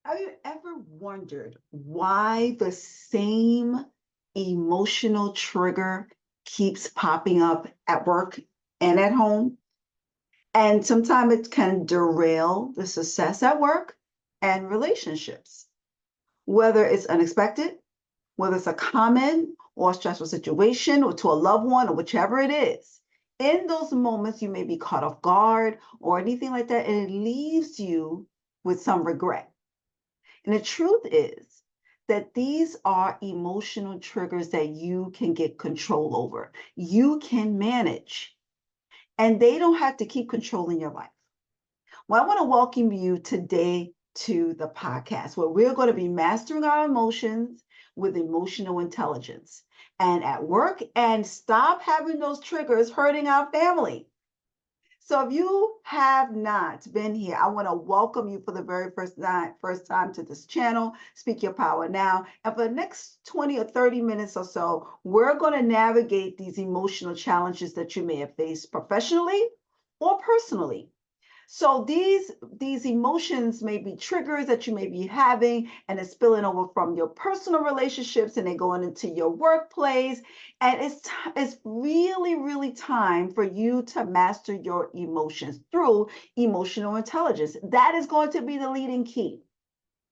Have you ever wondered why the same emotional trigger keeps popping up at work and at home? And sometimes it can derail the success at work and relationships, whether it's unexpected, whether it's a common or stressful situation or to a loved one or whichever it is. In those moments, you may be caught off guard or anything like that, and it leaves you with some regret. And the truth is that these are emotional triggers that you can get control over. You can manage, and they don't have to keep controlling your life. Well, I want to welcome you today to the podcast where we're going to be mastering our emotions with emotional intelligence and at work and stop having those triggers hurting our family. So if you have not been here, I want to welcome you for the very first time to this channel, Speak Your Power Now. And for the next 20 or 30 minutes or so, we're going to navigate these emotional challenges that you may have faced professionally or personally. So these emotions may be triggers that you may be having, and it's spilling over from your personal relationships, and they're going into your workplace. And it's really time for you to master your emotions through emotional intelligence. That is going to be the leading key.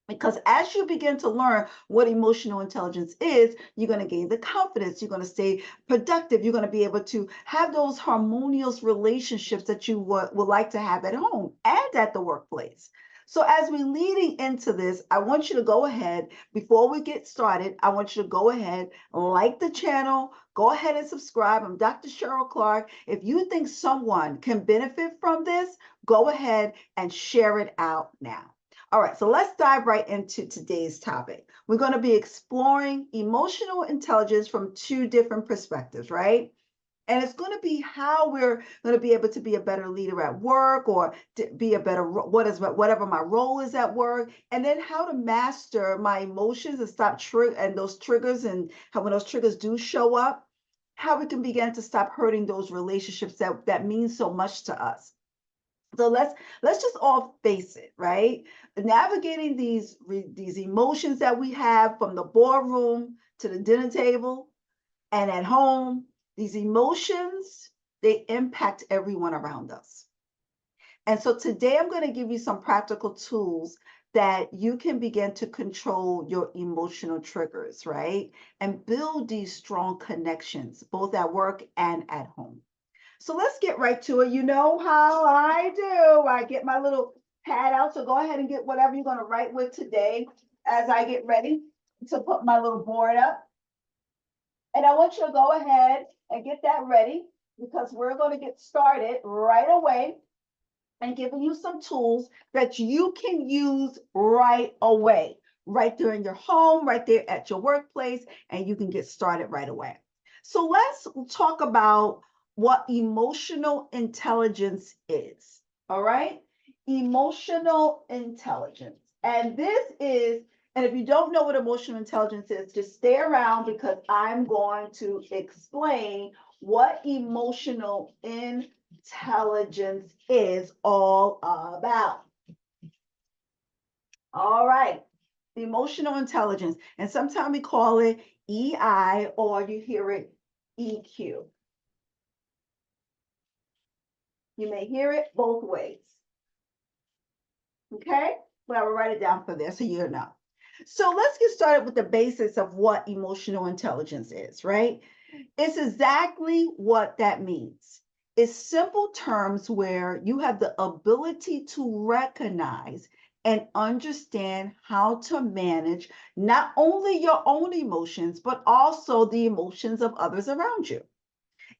Because as you begin to learn what emotional intelligence is, you're going to gain the confidence, you're going to stay productive, you're going to be able to have those harmonious relationships that you would like to have at home and at the workplace. So as we're leading into this, I want you to go ahead, before we get started, I want you to go ahead, like the channel, go ahead and subscribe. I'm Dr. Cheryl Clark. If you think someone can benefit from this, go ahead and share it out now. All right, so let's dive right into today's topic. We're going to be exploring emotional intelligence from two different perspectives, right? And it's going to be how we're going to be able to be a better leader at work or to be a better whatever my role is at work, and then how to master my emotions and stop and those triggers, and how when those triggers do show up, how we can begin to stop hurting those relationships that mean so much to us. So let's just all face it, right? Navigating these emotions that we have from the boardroom to the dinner table and at home, these emotions, they impact everyone around us. And so today I'm going to give you some practical tools that you can begin to control your emotional triggers, right? And build these strong connections both at work and at home. So let's get right to it. You know how I do. I get my little pad out. So go ahead and get whatever you're going to write with today as I get ready to put my little board up. And I want you to go ahead and get that ready because we're going to get started right away and giving you some tools that you can use right away, right there in your home, right there at your workplace, and you can get started right away. So let's talk about what emotional intelligence is. All right? Emotional intelligence. And this is, and if you don't know what emotional intelligence is, just stay around because I'm going to explain what emotional intelligence is all about. All right. Emotional intelligence. And sometimes we call it EI or you hear it EQ. You may hear it both ways. Okay? Well, I will write it down for this so you know. So let's get started with the basics of what emotional intelligence is, right? It's exactly what that means. It's simple terms where you have the ability to recognize and understand how to manage not only your own emotions, but also the emotions of others around you.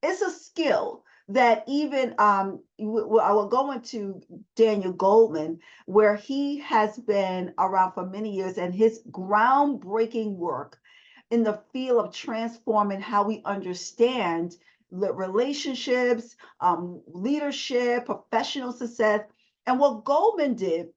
It's a skill that even I will go into Daniel Goldman, where he has been around for many years, and his groundbreaking work in the field of transforming how we understand relationships, leadership, professional success. And what Goldman did,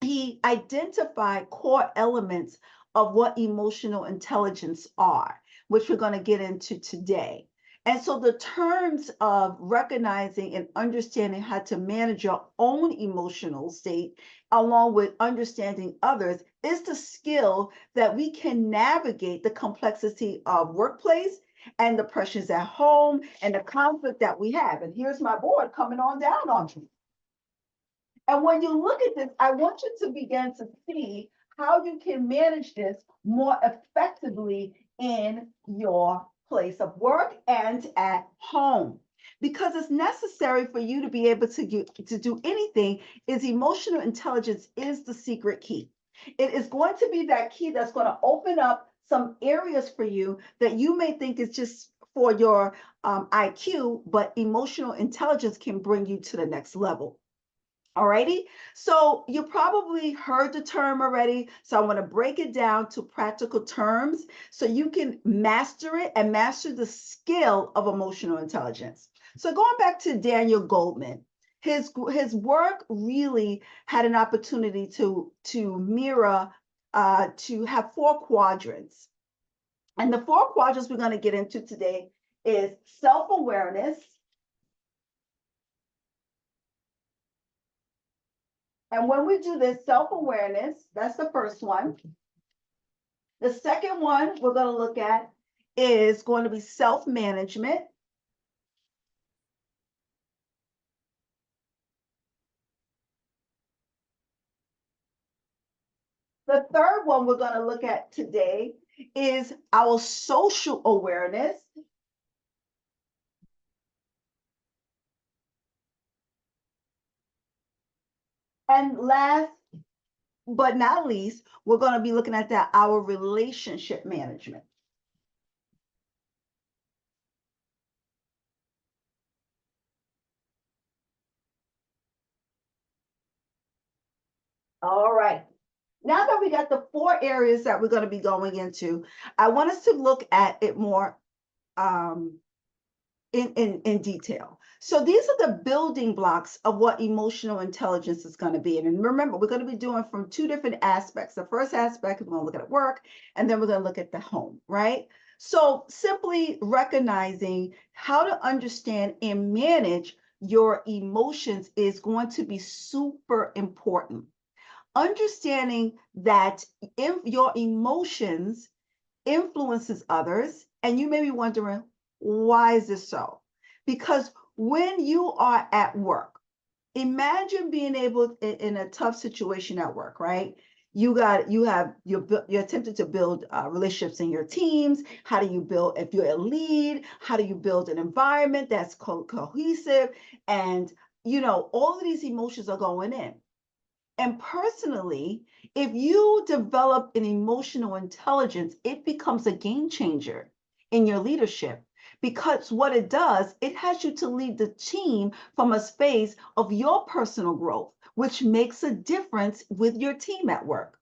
he identified core elements of what emotional intelligence are, which we're going to get into today. And so the terms of recognizing and understanding how to manage your own emotional state, along with understanding others, is the skill that we can navigate the complexity of workplace and the pressures at home and the conflict that we have. And here's my board coming on down on you. And when you look at this, I want you to begin to see how you can manage this more effectively in your place of work and at home. Because it's necessary for you to be able to do anything, is emotional intelligence is the secret key. It is going to be that key that's going to open up some areas for you that you may think is just for your IQ, but emotional intelligence can bring you to the next level. Alrighty, so you probably heard the term already. So I want to break it down to practical terms so you can master it and master the skill of emotional intelligence. So going back to Daniel Goldman, his work really had an opportunity to mirror to have four quadrants. And the four quadrants we're going to get into today is self-awareness. And when we do this self-awareness, that's the first one. The second one we're going to look at is going to be self-management. The third one we're going to look at today is our social awareness. And last but not least, we're going to be looking at that our relationship management. All right. Now that we got the four areas that we're going to be going into, I want us to look at it more in detail. So these are the building blocks of what emotional intelligence is going to be. And remember, we're going to be doing from two different aspects. The first aspect, we're going to look at work, and then we're going to look at the home, right? So simply recognizing how to understand and manage your emotions is going to be super important. Understanding that if your emotions influences others, and you may be wondering, why is this so? Because when you are at work, imagine being able in a tough situation at work, right? You're attempting to build relationships in your teams. How do you build, if you're a lead, how do you build an environment that's cohesive? And all of these emotions are going in. And personally, if you develop an emotional intelligence, it becomes a game changer in your leadership, because what it does, it has you to lead the team from a space of your personal growth, which makes a difference with your team at work.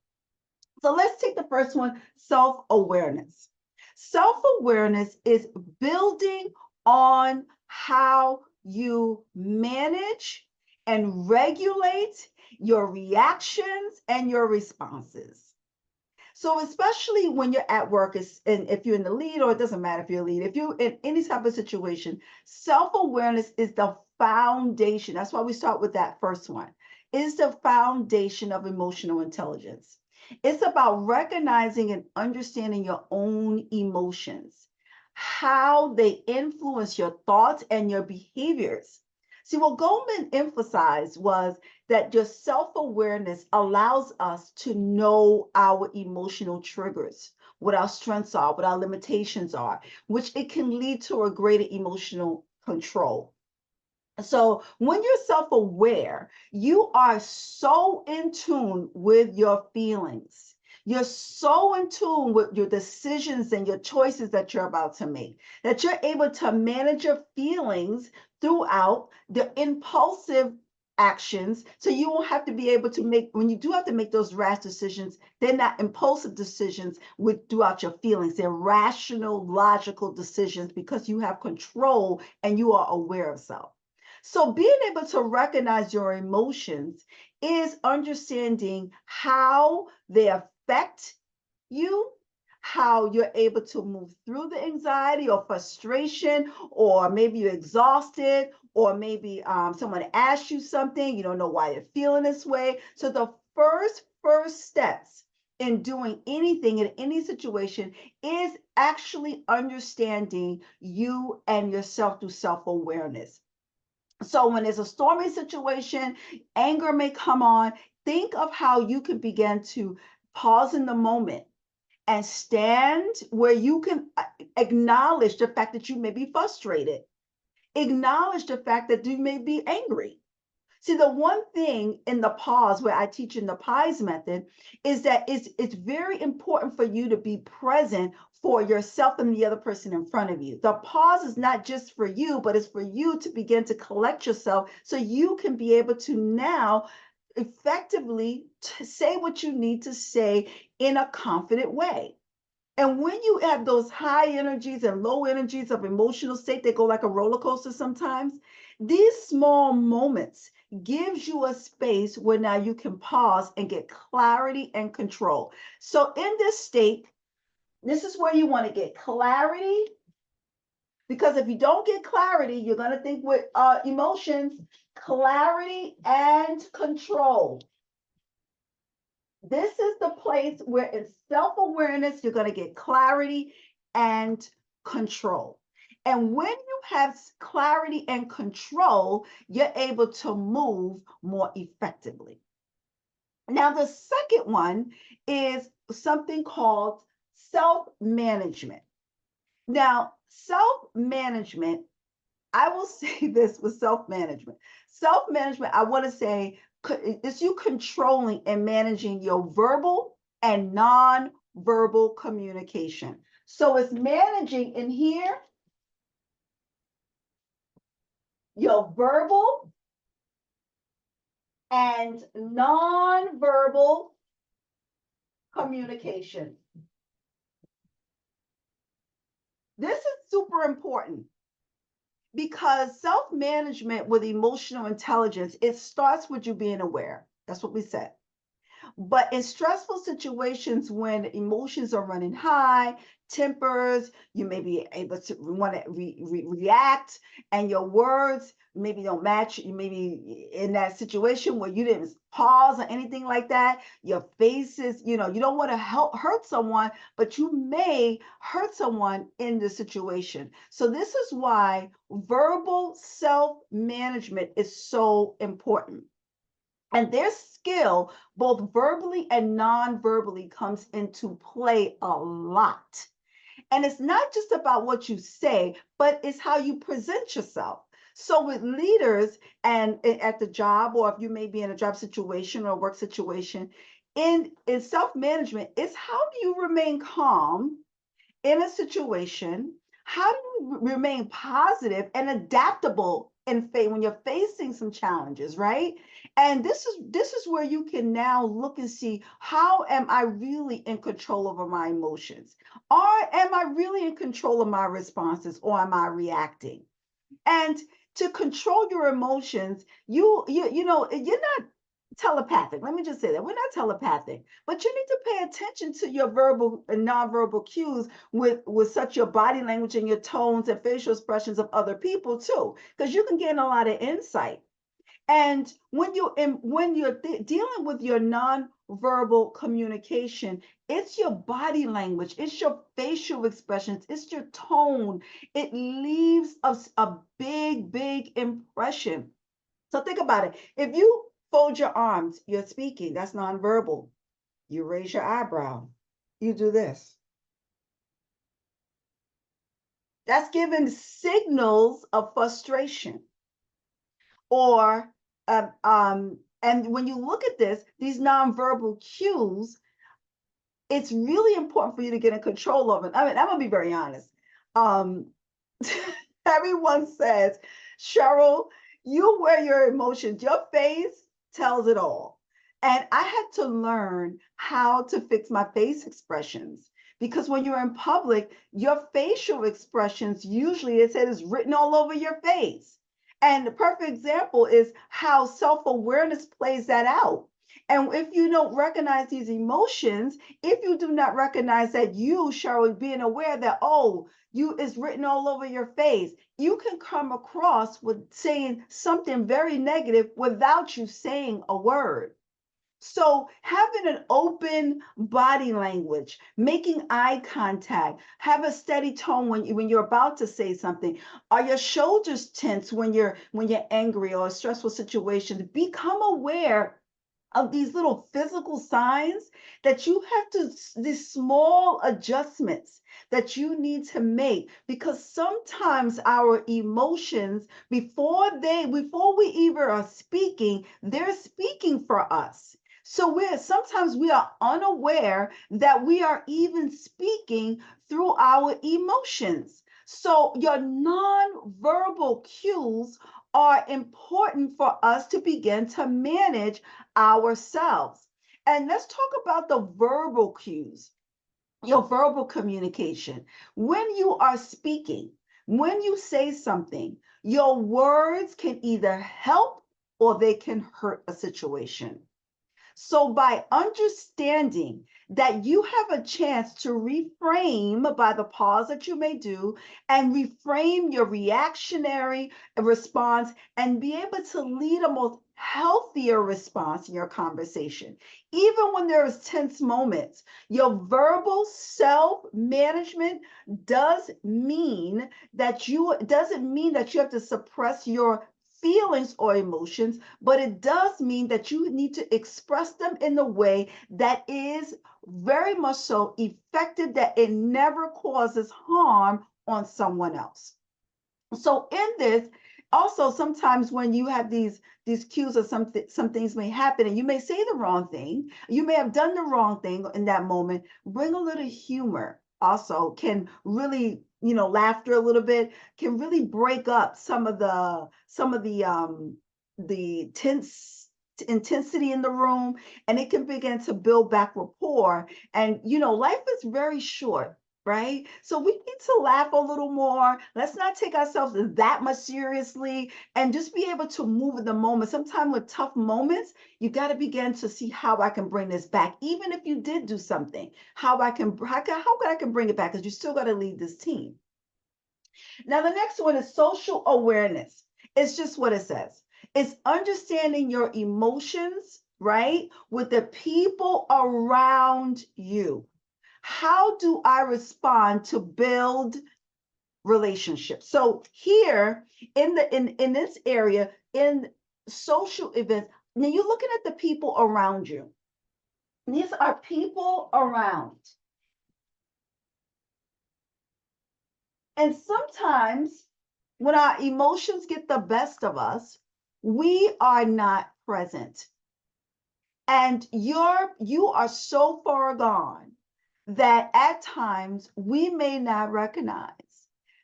So let's take the first one, self-awareness. Self-awareness is building on how you manage and regulate your reactions and your responses. So especially when you're at work, and if you're in the lead, or it doesn't matter if you're a lead, if you're in any type of situation, self-awareness is the foundation. That's why we start with that first one. Is the foundation of emotional intelligence. It's about recognizing and understanding your own emotions, how they influence your thoughts and your behaviors. See, what Goldman emphasized was that your self-awareness allows us to know our emotional triggers, what our strengths are, what our limitations are, which it can lead to a greater emotional control. So when you're self-aware, you are so in tune with your feelings. You're so in tune with your decisions and your choices that you're about to make, that you're able to manage your feelings throughout the impulsive actions. So you won't have to be able to make, when you do have to make those rash decisions, they're not impulsive decisions throughout your feelings. They're rational, logical decisions because you have control and you are aware of self. So being able to recognize your emotions is understanding how they affect you, how you're able to move through the anxiety or frustration, or maybe you're exhausted, or maybe someone asked you something, you don't know why you're feeling this way. So the first steps in doing anything in any situation is actually understanding you and yourself through self-awareness. So when there's a stormy situation, anger may come on. Think of how you can begin to pause in the moment and stand where you can acknowledge the fact that you may be frustrated, acknowledge the fact that you may be angry. See, the one thing in the pause where I teach in the pies method is that it's very important for you to be present for yourself and the other person in front of you. The pause is not just for you, but it's for you to begin to collect yourself so you can be able to now effectively say what you need to say in a confident way. And when you have those high energies and low energies of emotional state, they go like a roller coaster sometimes. These small moments gives you a space where now you can pause and get clarity and control. So in this state, this is where you want to get clarity, because if you don't get clarity, you're going to think with emotions, clarity and control. This is the place where in self-awareness, you're going to get clarity and control. And when you have clarity and control, you're able to move more effectively. Now, the second one is something called self-management. Now, self-management, I will say this with self-management. Self-management, I want to say, it's you controlling and managing your verbal and non-verbal communication. So it's managing in here your verbal and non-verbal communication. This is super important because self-management with emotional intelligence, it starts with you being aware. That's what we said. But in stressful situations, when emotions are running high, tempers, you may be able to want to react, and your words maybe don't match. You may be in that situation where you didn't pause or anything like that. Your face is, you don't want to hurt someone, but you may hurt someone in the situation. So this is why verbal self-management is so important. And their skill, both verbally and non-verbally, comes into play a lot. And it's not just about what you say, but it's how you present yourself. So with leaders and at the job, or if you may be in a job situation or a work situation, in self-management, it's how do you remain calm in a situation? How do you remain positive and adaptable when you're facing some challenges, right? And this is where you can now look and see, how am I really in control over my emotions? Or am I really in control of my responses, or am I reacting? And to control your emotions, you're not telepathic. Let me just say that we're not telepathic, but you need to pay attention to your verbal and nonverbal cues with such your body language and your tones and facial expressions of other people too, because you can gain a lot of insight. And when you're dealing with your nonverbal communication, it's your body language, it's your facial expressions, it's your tone. It leaves us a big impression. So think about it. If you fold your arms, you're speaking, that's nonverbal. You raise your eyebrow, you do this. That's giving signals of frustration. Or and when you look at these nonverbal cues, it's really important for you to get in control of it. I mean, I'm gonna be very honest. Um, everyone says, Cheryl, you wear your emotions, your face tells it all. And I had to learn how to fix my face expressions, because when you're in public, your facial expressions usually, it said, is written all over your face. And the perfect example is how self-awareness plays that out. And if you don't recognize these emotions, if you do not recognize that you, Cheryl, being aware that, oh, you is written all over your face, you can come across with saying something very negative without you saying a word. So having an open body language, making eye contact, have a steady tone when you're about to say something. Are your shoulders tense when you're angry or a stressful situation? Become aware of these little physical signs that you have to, these small adjustments that you need to make, because sometimes our emotions, before we even are speaking, they're speaking for us. So sometimes we are unaware that we are even speaking through our emotions. So your nonverbal cues are important for us to begin to manage ourselves. And let's talk about the verbal cues, your verbal communication. When you are speaking, when you say something, your words can either help or they can hurt a situation. So, by understanding that you have a chance to reframe by the pause that you may do and reframe your reactionary response and be able to lead a most healthier response in your conversation. Even when there is tense moments, your verbal self-management doesn't mean that you have to suppress your feelings or emotions, but it does mean that you need to express them in a way that is very much so effective, that it never causes harm on someone else. So in this, also sometimes when you have these cues of some things may happen and you may say the wrong thing, you may have done the wrong thing in that moment, bring a little humor also can really, laughter a little bit can really break up some of the tense intensity in the room, and it can begin to build back rapport. And life is very short, right? So we need to laugh a little more. Let's not take ourselves that much seriously and just be able to move in the moment. Sometimes with tough moments, you got to begin to see how I can bring this back. Even if you did do something, how can I can bring it back, because you still got to lead this team. Now, the next one is social awareness. It's just what it says. It's understanding your emotions, right? With the people around you. How do I respond to build relationships? So here in this area, in social events, now you're looking at the people around you. These are people around. And sometimes when our emotions get the best of us, we are not present. And you are so far gone that at times we may not recognize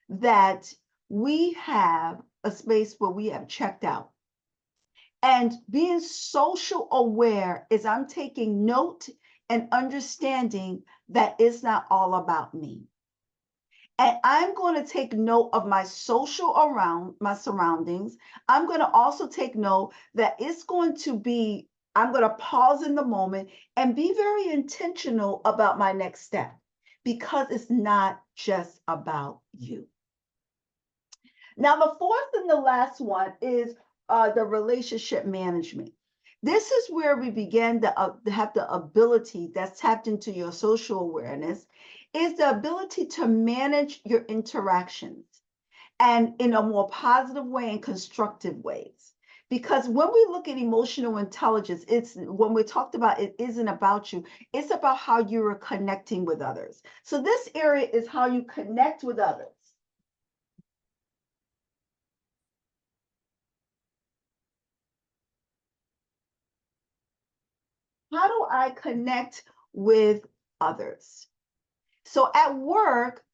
that we have a space where we have checked out. And being social aware is I'm taking note and understanding that it's not all about me. And I'm going to take note of my my surroundings. I'm going to also take note that I'm going to pause in the moment and be very intentional about my next step, because it's not just about you. Now, the fourth and the last one is the relationship management. This is where we begin to have the ability that's tapped into your social awareness, is the ability to manage your interactions, and in a more positive way and constructive ways. Because when we look at emotional intelligence, when we talked about it isn't about you, it's about how you are connecting with others. So this area is how you connect with others. How do I connect with others? So at work,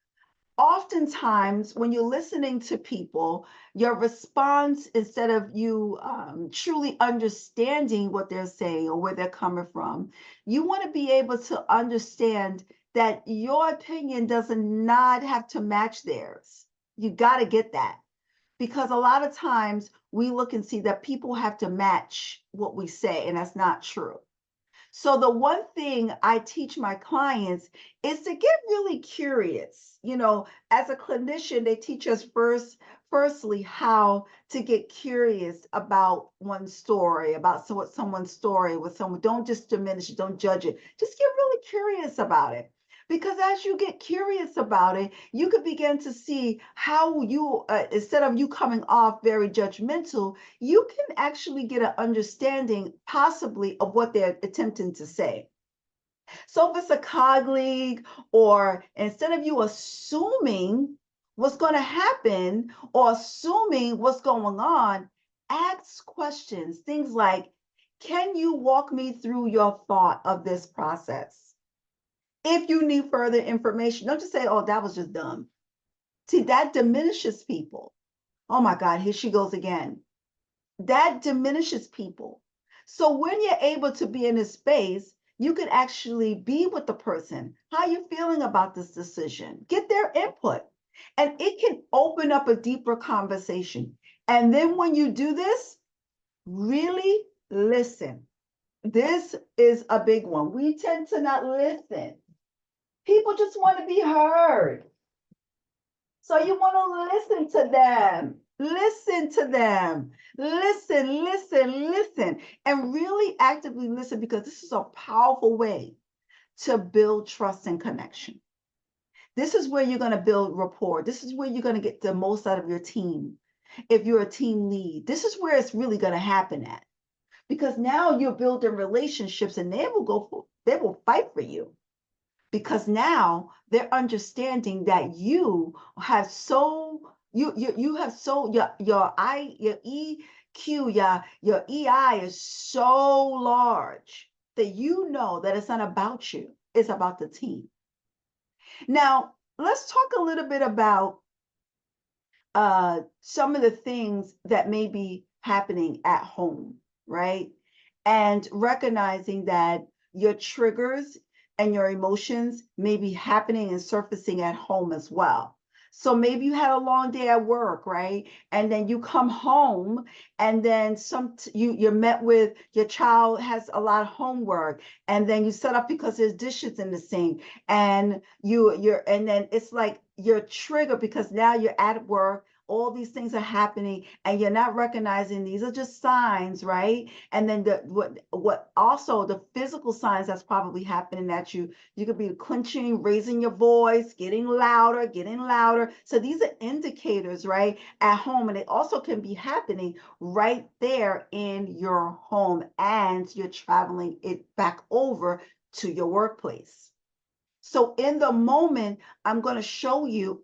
oftentimes when you're listening to people, your response, instead of you truly understanding what they're saying or where they're coming from, you want to be able to understand that your opinion does not have to match theirs. You got to get that, because a lot of times we look and see that people have to match what we say, and that's not true. So the one thing I teach my clients is to get really curious. As a clinician, they teach us firstly how to get curious about one's story, about what someone's story with someone. Don't just diminish it, don't judge it. Just get really curious about it. Because as you get curious about it, you could begin to see how you, instead of you coming off very judgmental, you can actually get an understanding possibly of what they're attempting to say. So if it's a colleague, or instead of you assuming what's going to happen or assuming what's going on, ask questions. Things like, can you walk me through your thought of this process? If you need further information, don't just say, oh, that was just dumb. See, that diminishes people. Oh my God, here she goes again. That diminishes people. So when you're able to be in a space, you could actually be with the person. How are you feeling about this decision? Get their input. And it can open up a deeper conversation. And then when you do this, really listen. This is a big one. We tend to not listen. People just want to be heard. So you want to listen to them. Listen to them. Listen, and really actively listen, because this is a powerful way to build trust and connection. This is where you're going to build rapport. This is where you're going to get the most out of your team. If you're a team lead, this is where it's really going to happen at, because now you're building relationships, and they will fight for you, because now they're understanding that you have so you have so your EQ, your EI is so large that you know that it's not about you, it's about the team. Now let's talk a little bit about some of the things that may be happening at home, right? And recognizing that your triggers and your emotions may be happening and surfacing at home as well. So maybe you had a long day at work, right? And then you come home, and then you're met with your child has a lot of homework, and then you set up because there's dishes in the sink, and and then it's like you're triggered because now you're at work, all these things are happening, and you're not recognizing these are just signs, right? And then what also the physical signs that's probably happening at you could be clenching, raising your voice, getting louder. So these are indicators, right, at home, and it also can be happening right there in your home, and you're traveling it back over to your workplace. So in the moment, I'm going to show you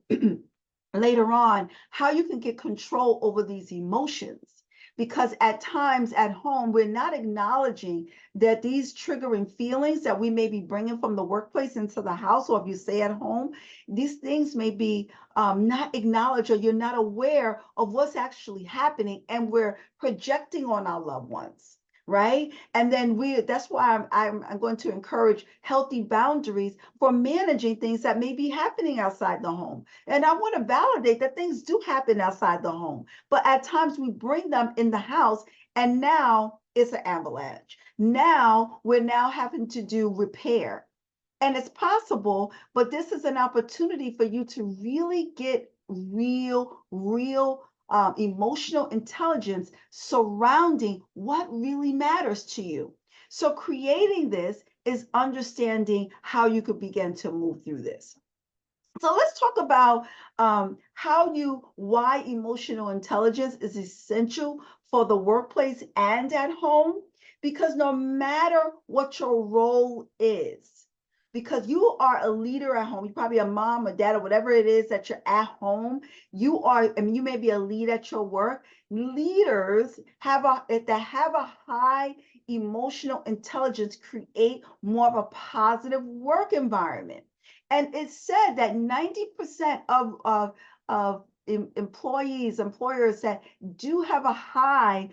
later on how you can get control over these emotions, because at times at home we're not acknowledging that these triggering feelings that we may be bringing from the workplace into the house, or if you stay at home, these things may be not acknowledged, or you're not aware of what's actually happening, and we're projecting on our loved ones, right? And then that's why I'm going to encourage healthy boundaries for managing things that may be happening outside the home. And I want to validate that things do happen outside the home, but at times we bring them in the house, and now it's an avalanche. Now we're now having to do repair. And it's possible, but this is an opportunity for you to really get real emotional intelligence surrounding what really matters to you. So creating this is understanding how you could begin to move through this. So let's talk about why emotional intelligence is essential for the workplace and at home. Because no matter what your role is, because you are a leader at home, you're probably a mom or dad or whatever it is that you're at home. You may be a lead at your work. Leaders that have a high emotional intelligence create more of a positive work environment. And it's said that 90% of employers that do have a high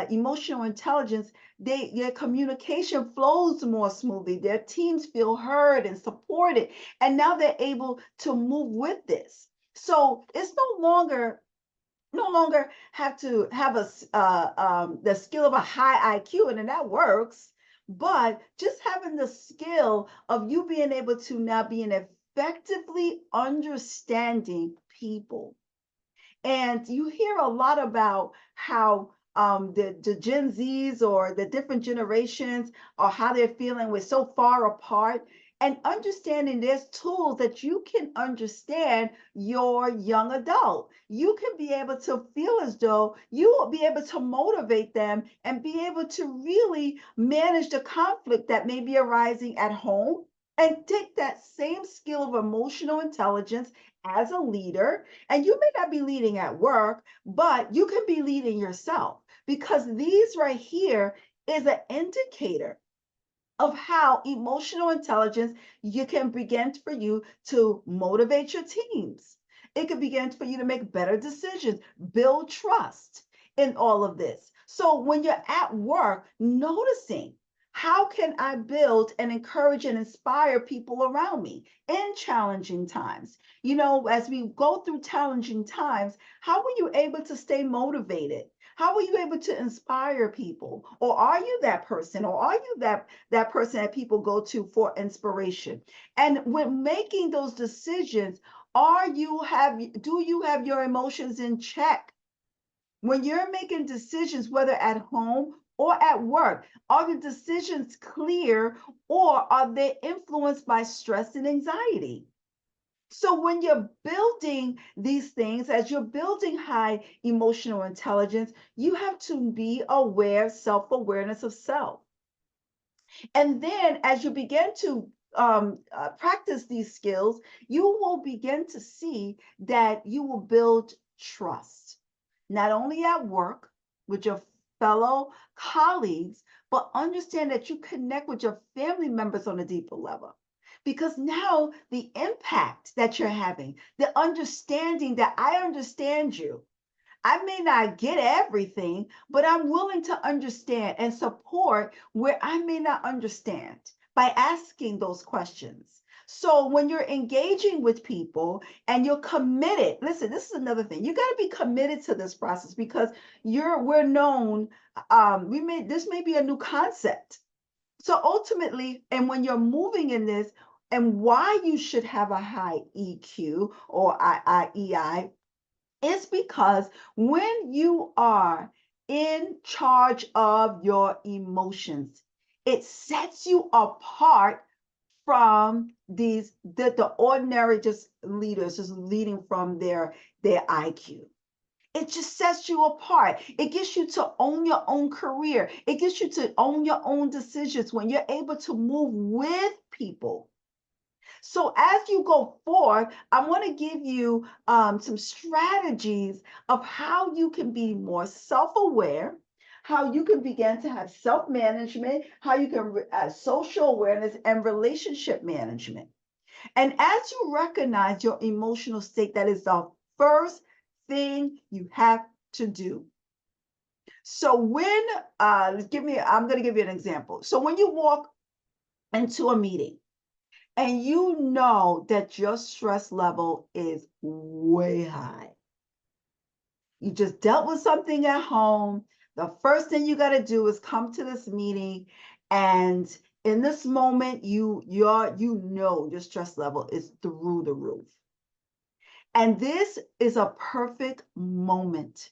emotional intelligence, their communication flows more smoothly. Their teams feel heard and supported, and now they're able to move with this. So it's no longer have to have the skill of a high IQ, and then that works. but just having the skill of you being able to now being effectively understanding people. And you hear a lot about how the Gen Zs or the different generations or how they're feeling we're so far apart. And understanding there's tools that you can understand your young adult. You can be able to feel as though you will be able to motivate them and be able to really manage the conflict that may be arising at home and take that same skill of emotional intelligence as a leader, and you may not be leading at work, but you can be leading yourself because these right here is an indicator of how emotional intelligence you can begin for you to motivate your teams. It can begin for you to make better decisions, build trust in all of this. So when you're at work, noticing how can I build and encourage and inspire people around me in challenging times? You know, as we go through challenging times, how were you able to stay motivated? How were you able to inspire people? Or are you that person? Or are you that person that people go to for inspiration? And when making those decisions, do you have your emotions in check? When you're making decisions, whether at home or at work, are the decisions clear or are they influenced by stress and anxiety? So when you're building these things, as you're building high emotional intelligence, you have to be aware, self-awareness of self. And then as you begin to practice these skills, you will begin to see that you will build trust, not only at work with your fellow colleagues, but understand that you connect with your family members on a deeper level. Because now the impact that you're having, the understanding that I understand you, I may not get everything, but I'm willing to understand and support where I may not understand by asking those questions. So when you're engaging with people and you're committed, listen, this is another thing. You got to be committed to this process because we're known, this may be a new concept. So ultimately, and when you're moving in this, and why you should have a high EQ or EI is because when you are in charge of your emotions, it sets you apart from the ordinary just leaders just leading from their IQ. It just sets you apart. It gets you to own your own career. It gets you to own your own decisions when you're able to move with people. So as you go forward, I want to give you some strategies of how you can be more self-aware, how you can begin to have self-management, how you can social awareness and relationship management. And as you recognize your emotional state, that is the first thing you have to do. So when I'm going to give you an example. So when you walk into a meeting and you know that your stress level is way high. You just dealt with something at home. The first thing you got to do is come to this meeting, and in this moment, you know your stress level is through the roof. And this is a perfect moment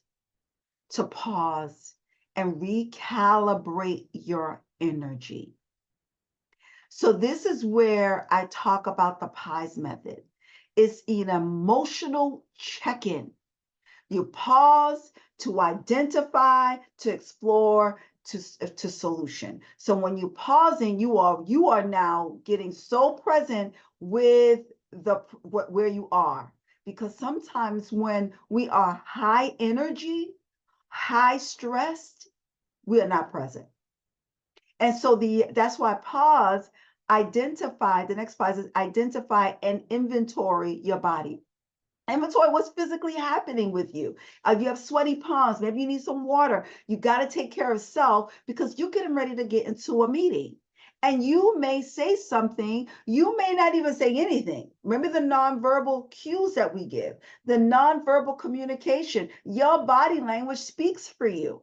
to pause and recalibrate your energy. So this is where I talk about the pies method. It's an emotional check-in. You pause to identify, to explore, to solution. So when you pausing, you are now getting so present with where you are. Because sometimes when we are high energy, high stressed, we are not present. And so that's why pause, identify, the next pause is identify and inventory your body. Inventory what's physically happening with you. You have sweaty palms, maybe you need some water. You got to take care of self because you're getting ready to get into a meeting. And you may say something, you may not even say anything. Remember the nonverbal cues that we give, the nonverbal communication. Your body language speaks for you.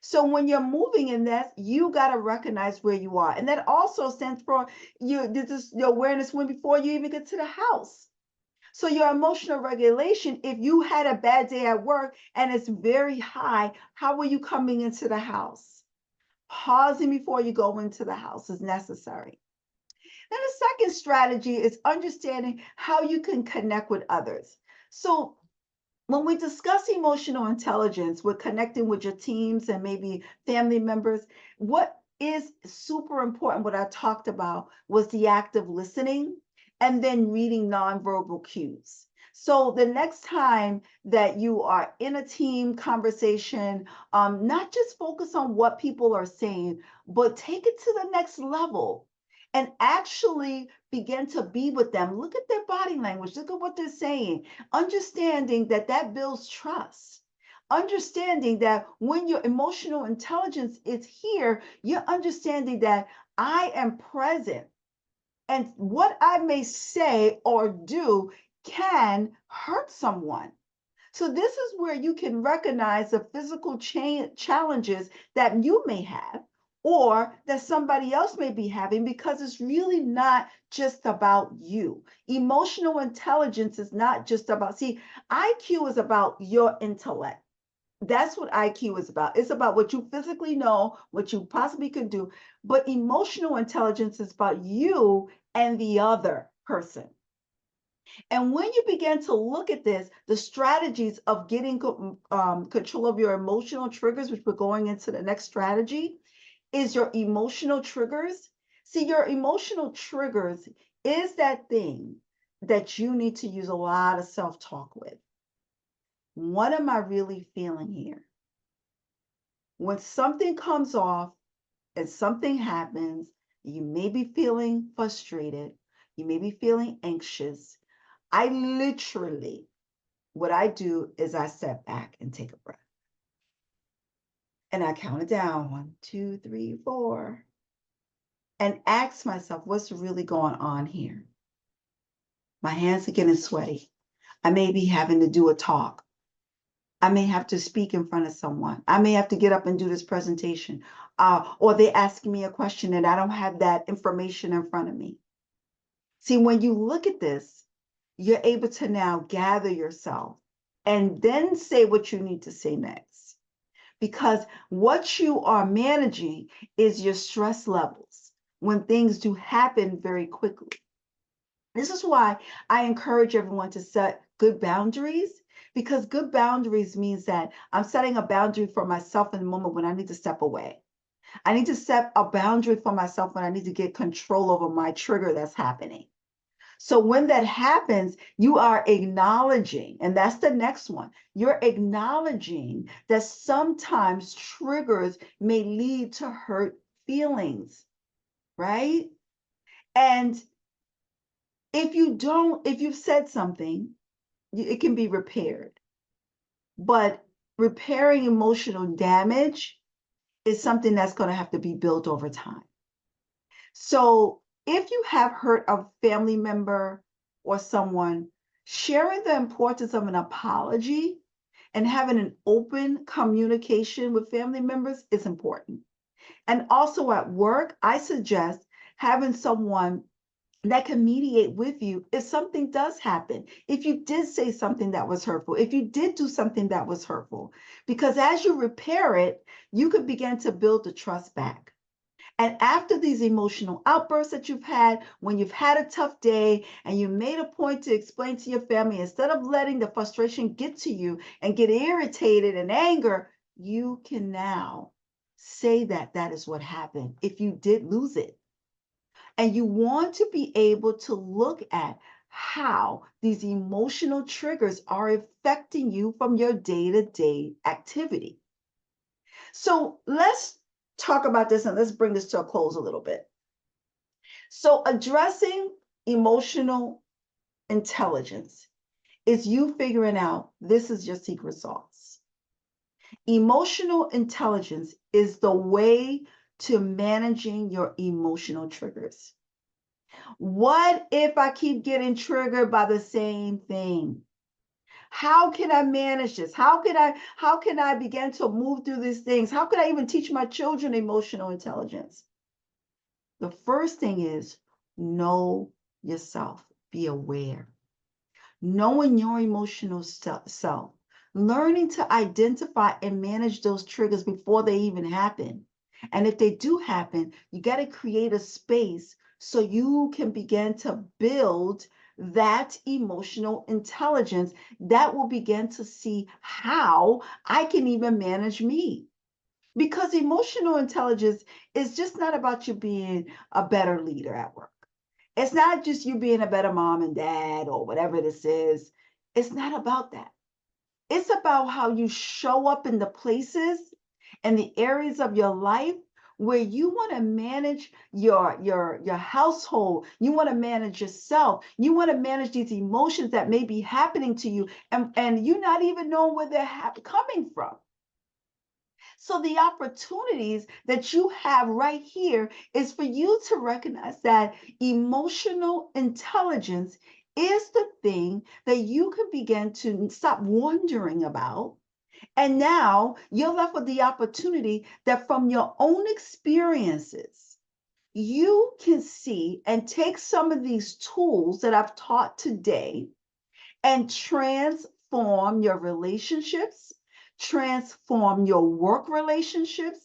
So when you're moving in that, you got to recognize where you are. And that also stands for your awareness when before you even get to the house. So your emotional regulation, if you had a bad day at work and it's very high, how are you coming into the house? Pausing before you go into the house is necessary. Then the second strategy is understanding how you can connect with others. So when we discuss emotional intelligence, we're connecting with your teams and maybe family members. What is super important, what I talked about, was the act of listening and then reading nonverbal cues. So the next time that you are in a team conversation, not just focus on what people are saying, but take it to the next level and actually begin to be with them. Look at their body language, look at what they're saying, understanding that that builds trust. Understanding that when your emotional intelligence is here, you're understanding that I am present and what I may say or do can hurt someone. So this is where you can recognize the physical challenges that you may have or that somebody else may be having because it's really not just about you. Emotional intelligence is not just about, see, IQ is about your intellect. That's what IQ is about. It's about what you physically know, what you possibly can do. But emotional intelligence is about you and the other person. And when you begin to look at this, the strategies of getting control of your emotional triggers, which we're going into the next strategy, is your emotional triggers. See, your emotional triggers is that thing that you need to use a lot of self-talk with. What am I really feeling here? When something comes off and something happens, you may be feeling frustrated, you may be feeling anxious. I literally, what I do is I step back and take a breath. And I count it down 1, 2, 3, 4, and ask myself, what's really going on here? My hands are getting sweaty. I may be having to do a talk. I may have to speak in front of someone. I may have to get up and do this presentation. Or they ask me a question and I don't have that information in front of me. See, when you look at this, you're able to now gather yourself and then say what you need to say next. Because what you are managing is your stress levels when things do happen very quickly. This is why I encourage everyone to set good boundaries, because good boundaries means that I'm setting a boundary for myself in the moment when I need to step away. I need to set a boundary for myself when I need to get control over my trigger that's happening. So when that happens, you are acknowledging, and that's the next one. You're acknowledging that sometimes triggers may lead to hurt feelings, right? And if you've said something, it can be repaired. But repairing emotional damage is something that's going to have to be built over time. So if you have hurt a family member or someone, sharing the importance of an apology and having an open communication with family members is important. And also at work, I suggest having someone that can mediate with you if something does happen. If you did say something that was hurtful, if you did do something that was hurtful, because as you repair it, you could begin to build the trust back. And after these emotional outbursts that you've had, when you've had a tough day and you made a point to explain to your family, instead of letting the frustration get to you and get irritated and anger, you can now say that that is what happened if you did lose it. And you want to be able to look at how these emotional triggers are affecting you from your day-to-day activity. So let's talk about this and let's bring this to a close a little bit. So addressing emotional intelligence is you figuring out this is your secret sauce. Emotional intelligence is the way to managing your emotional triggers. What if I keep getting triggered by the same thing? How can I manage this? How can I begin to move through these things? How can I even teach my children emotional intelligence? The first thing is know yourself. Be aware. Knowing your emotional self, learning to identify and manage those triggers before they even happen. And if they do happen, you got to create a space so you can begin to build that emotional intelligence that will begin to see how I can even manage me. Because emotional intelligence is just not about you being a better leader at work. It's not just you being a better mom and dad or whatever this is. It's not about that. It's about how you show up in the places and the areas of your life where you want to manage your household. You want to manage yourself. You want to manage these emotions that may be happening to you, and you not even know where they're coming from. So the opportunities that you have right here is for you to recognize that emotional intelligence is the thing that you can begin to stop wondering about. And now you're left with the opportunity that from your own experiences, you can see and take some of these tools that I've taught today and transform your relationships, transform your work relationships,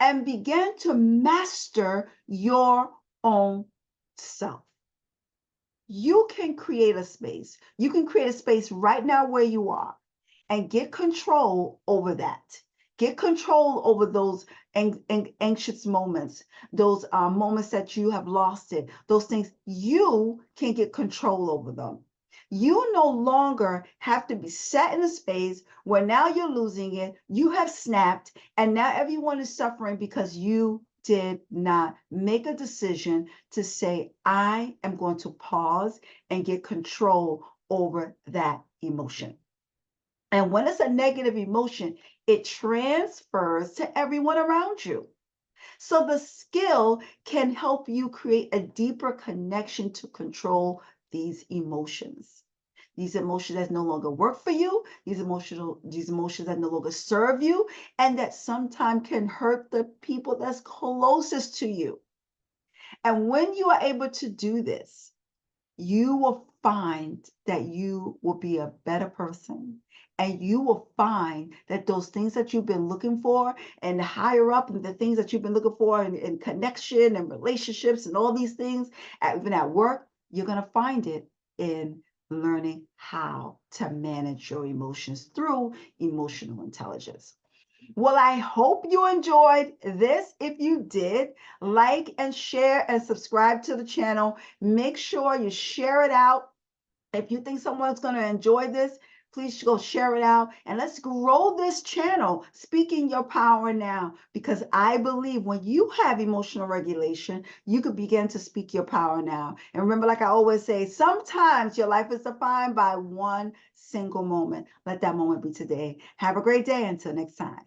and begin to master your own self. You can create a space. You can create a space right now where you are and get control over that. Get control over those anxious moments, those moments that you have lost it, those things. You can get control over them. You no longer have to be set in a space where now you're losing it, you have snapped, and now everyone is suffering because you did not make a decision to say, I am going to pause and get control over that emotion. And when it's a negative emotion, it transfers to everyone around you. So the skill can help you create a deeper connection to control these emotions. These emotions that no longer work for you, these emotions that no longer serve you, and that sometimes can hurt the people that's closest to you. And when you are able to do this, you will find that you will be a better person. And you will find that those things that you've been looking for and higher up, and the things that you've been looking for in connection and relationships and all these things, even at work, you're going to find it in learning how to manage your emotions through emotional intelligence. Well, I hope you enjoyed this. If you did, like and share and subscribe to the channel. Make sure you share it out. If you think someone's going to enjoy this, please go share it out. And let's grow this channel, Speaking Your Power Now, because I believe when you have emotional regulation, you could begin to speak your power now. And remember, like I always say, sometimes your life is defined by one single moment. Let that moment be today. Have a great day. Until next time.